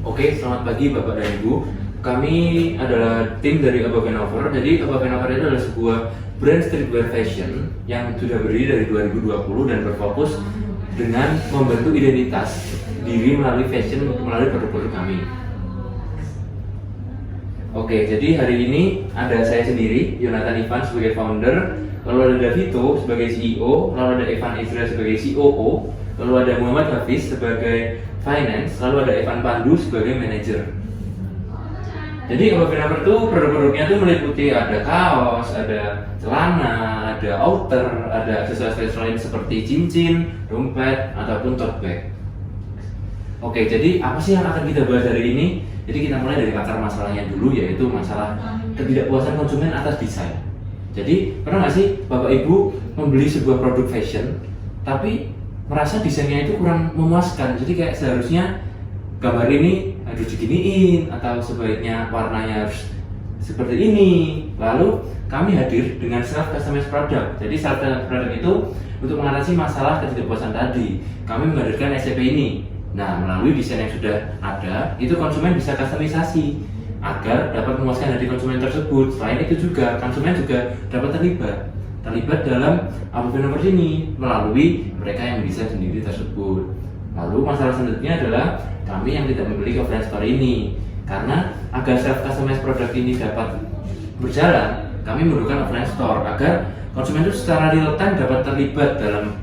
Oke, selamat pagi Bapak dan Ibu. Kami adalah tim dari Above and Over. Jadi Above and Over itu adalah sebuah brand streetwear fashion yang sudah berdiri dari 2020 dan berfokus dengan membentuk identitas diri melalui fashion melalui produk-produk kami. Oke, jadi hari ini ada saya sendiri, Yonatan Ivan sebagai founder, lalu ada Davito sebagai CEO, lalu ada Evan Ezra sebagai COO, lalu ada Muhammad Hafiz sebagai finance, lalu ada Evan Pandu sebagai manager. Jadi Above and Over itu produk-produknya tuh meliputi ada kaos, ada celana, ada outer, ada aksesoris lain seperti cincin, dompet, ataupun tote bag. Oke, jadi apa sih yang akan kita bahas hari ini? Jadi kita mulai dari akar masalahnya dulu, yaitu masalah ketidakpuasan konsumen atas desain. Jadi pernah nggak sih Bapak Ibu membeli sebuah produk fashion, tapi merasa desainnya itu kurang memuaskan? Jadi kayak seharusnya gambar ini harus diginiin, atau sebaiknya warnanya harus seperti ini. Lalu kami hadir dengan self customized product. Jadi self customized product itu untuk mengatasi masalah ketidakpuasan tadi. Kami menghadirkan SCP ini. Nah, melalui desain yang sudah ada, itu konsumen bisa customisasi agar dapat memuaskan hati konsumen tersebut. Selain itu juga, konsumen juga dapat terlibat dalam Above and Over ini melalui mereka yang bisa sendiri tersebut. Lalu masalah selanjutnya adalah kami yang tidak memiliki offline store ini. Karena agar self customized product ini dapat berjalan, kami memerlukan offline store agar konsumen itu secara real time dapat terlibat dalam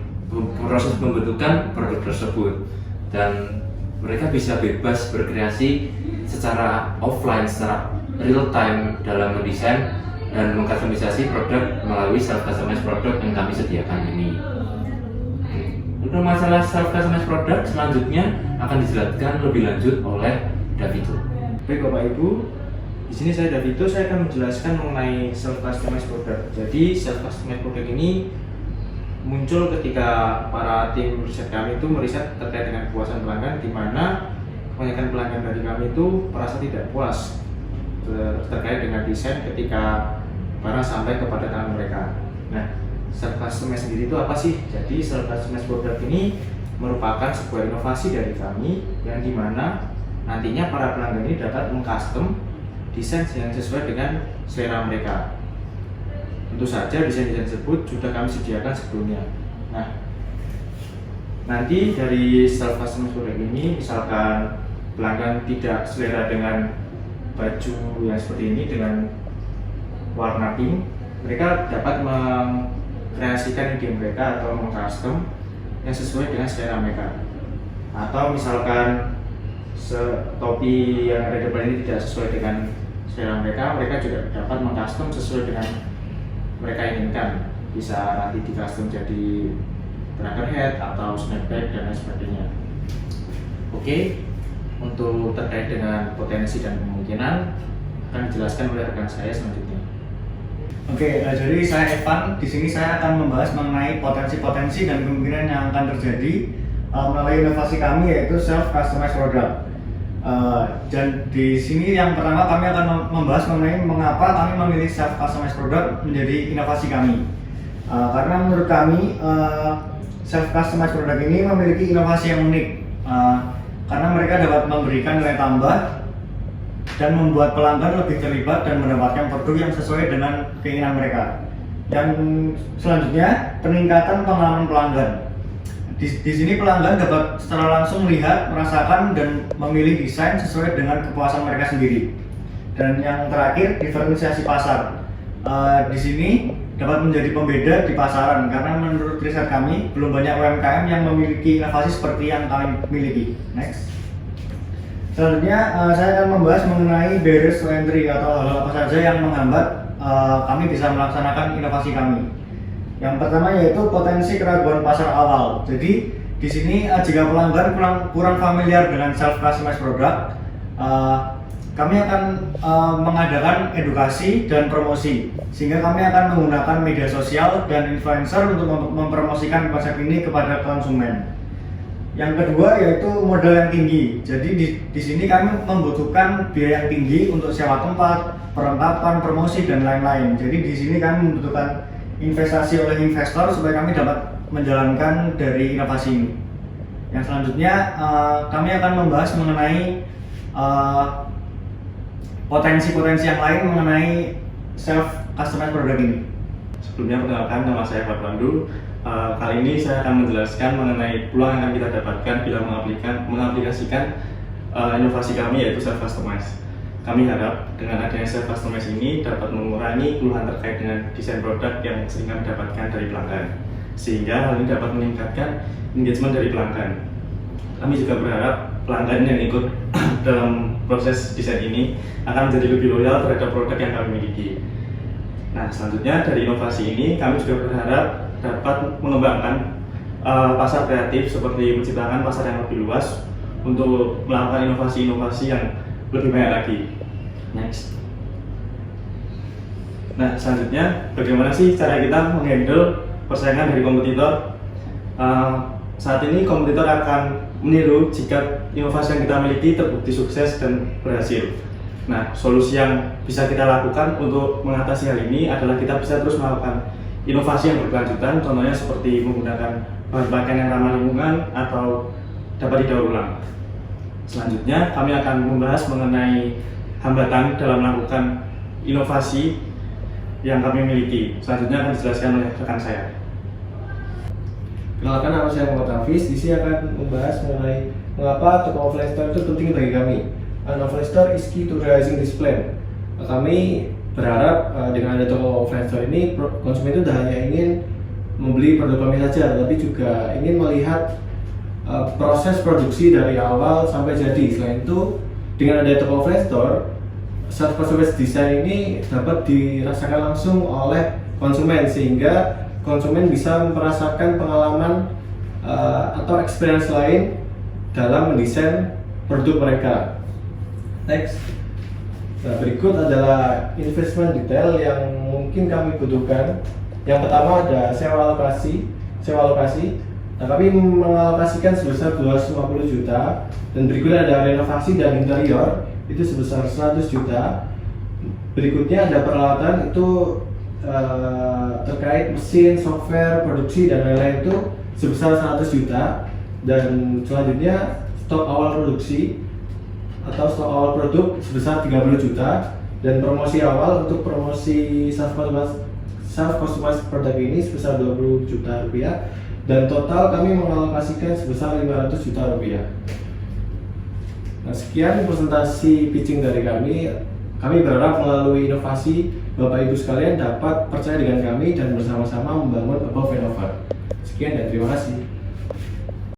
proses pembentukan produk tersebut, dan mereka bisa bebas berkreasi secara offline, secara real time dalam mendesain dan mengkustomisasi produk melalui self customized product yang kami sediakan ini. Untuk masalah self customized product selanjutnya akan dijelaskan lebih lanjut oleh Davito. Baik Bapak Ibu, di sini saya Davito, saya akan menjelaskan mengenai self customized product. Jadi self customized product ini muncul ketika para tim riset kami itu meriset terkait dengan kepuasan pelanggan, di mana kebanyakan pelanggan dari kami itu merasa tidak puas terkait dengan desain ketika barang sampai kepada tangan mereka. Nah, self customized sendiri itu apa sih? Jadi self customized product ini merupakan sebuah inovasi dari kami yang dimana nantinya para pelanggan ini dapat mengcustom desain yang sesuai dengan selera mereka. Tentu saja desain-desain tersebut sudah kami sediakan sebelumnya. Nah, nanti dari self customized product ini, misalkan pelanggan tidak selera dengan baju yang seperti ini dengan warna pink, mereka dapat mengkreasikan ide mereka atau mengcustom yang sesuai dengan selera mereka. Atau misalkan topi yang ada di depan ini tidak sesuai dengan selera mereka, mereka juga dapat mengcustom sesuai dengan mereka inginkan. Bisa nanti di custom jadi tracker head atau snapback dan lain sebagainya. Oke, untuk terkait dengan potensi dan kemungkinan akan dijelaskan oleh rekan saya selanjutnya. Oke, jadi saya Evan. Di sini saya akan membahas mengenai potensi-potensi dan kemungkinan yang akan terjadi melalui inovasi kami, yaitu self customized product. Dan di sini yang pertama kami akan membahas mengenai mengapa kami memilih self customized product menjadi inovasi kami. Karena menurut kami self customized product ini memiliki inovasi yang unik, karena mereka dapat memberikan nilai tambah dan membuat pelanggan lebih terlibat dan mendapatkan produk yang sesuai dengan keinginan mereka. Dan selanjutnya, peningkatan pengalaman pelanggan. Di sini pelanggan dapat secara langsung melihat, merasakan, dan memilih desain sesuai dengan kepuasan mereka sendiri. Dan yang terakhir, diferensiasi pasar. Di sini dapat menjadi pembeda di pasaran, karena menurut riset kami belum banyak UMKM yang memiliki inovasi seperti yang kami miliki. Next. Selanjutnya saya akan membahas mengenai barriers to entry atau hal apa saja yang menghambat kami bisa melaksanakan inovasi kami. Yang pertama yaitu potensi keraguan pasar awal. Jadi di sini jika pelanggan kurang familiar dengan self customized product, kami akan mengadakan edukasi dan promosi, sehingga kami akan menggunakan media sosial dan influencer untuk mempromosikan konsep ini kepada konsumen. Yang kedua yaitu modal yang tinggi. Jadi di sini kami membutuhkan biaya yang tinggi untuk sewa tempat, perlengkapan, promosi, dan lain-lain. Jadi di sini kami membutuhkan investasi oleh investor supaya kami dapat menjalankan dari inovasi ini. Yang selanjutnya kami akan membahas mengenai potensi-potensi yang lain mengenai self customized product ini. Sebelumnya perkenalkan, nama saya Pak Pandu. Kali ini saya akan menjelaskan mengenai peluang yang akan kita dapatkan bila mengaplikasikan inovasi kami, yaitu self customize. Kami harap dengan adanya self customize ini dapat mengurangi keluhan terkait dengan desain produk yang sering kami dapatkan dari pelanggan, sehingga hal ini dapat meningkatkan engagement dari pelanggan. Kami juga berharap pelanggan yang ikut dalam proses desain ini akan menjadi lebih loyal terhadap produk yang kami miliki. Nah, selanjutnya dari inovasi ini kami juga berharap dapat mengembangkan pasar kreatif seperti menciptakan pasar yang lebih luas untuk melakukan inovasi-inovasi yang lebih banyak lagi. Next. Nah, selanjutnya bagaimana sih cara kita menghandle persaingan dari kompetitor? Saat ini kompetitor akan meniru jika inovasi yang kita miliki terbukti sukses dan berhasil. Nah, solusi yang bisa kita lakukan untuk mengatasi hal ini adalah kita bisa terus melakukan inovasi yang berkelanjutan, contohnya seperti menggunakan bahan pakaian yang ramah lingkungan atau dapat didaur ulang. Selanjutnya, kami akan membahas mengenai hambatan dalam melakukan inovasi yang kami miliki. Selanjutnya akan dijelaskan oleh rekan saya. Kenalkan, nama saya Muhammad Hafiz. Di sini akan membahas mengenai mengapa toko offline store itu penting bagi kami. An offline store is key to realizing this plan. Kami berharap dengan ada toko offline store ini, konsumen itu tidak hanya ingin membeli produk kami saja, tapi juga ingin melihat proses produksi dari awal sampai jadi. Selain itu, dengan ada toko offline store, self customized design ini dapat dirasakan langsung oleh konsumen, sehingga konsumen bisa merasakan pengalaman atau experience lain dalam mendesain produk mereka. Next. Nah, berikut adalah investment detail yang mungkin kami butuhkan. Yang pertama ada sewa lokasi. Nah, kami mengalokasikan sebesar 250 juta, dan berikutnya ada renovasi dan interior itu sebesar 100 juta. Berikutnya ada peralatan itu terkait mesin, software, produksi dan lain-lain itu sebesar 100 juta. Dan selanjutnya stok awal produksi atau stok awal produk sebesar 30 juta, dan promosi awal untuk promosi self customized produk ini sebesar 20 juta rupiah, dan total kami mengalokasikan sebesar 500 juta rupiah. Nah, sekian presentasi pitching dari kami. Kami berharap melalui inovasi Bapak Ibu sekalian dapat percaya dengan kami dan bersama-sama membangun Above and Over. Sekian dan terima kasih.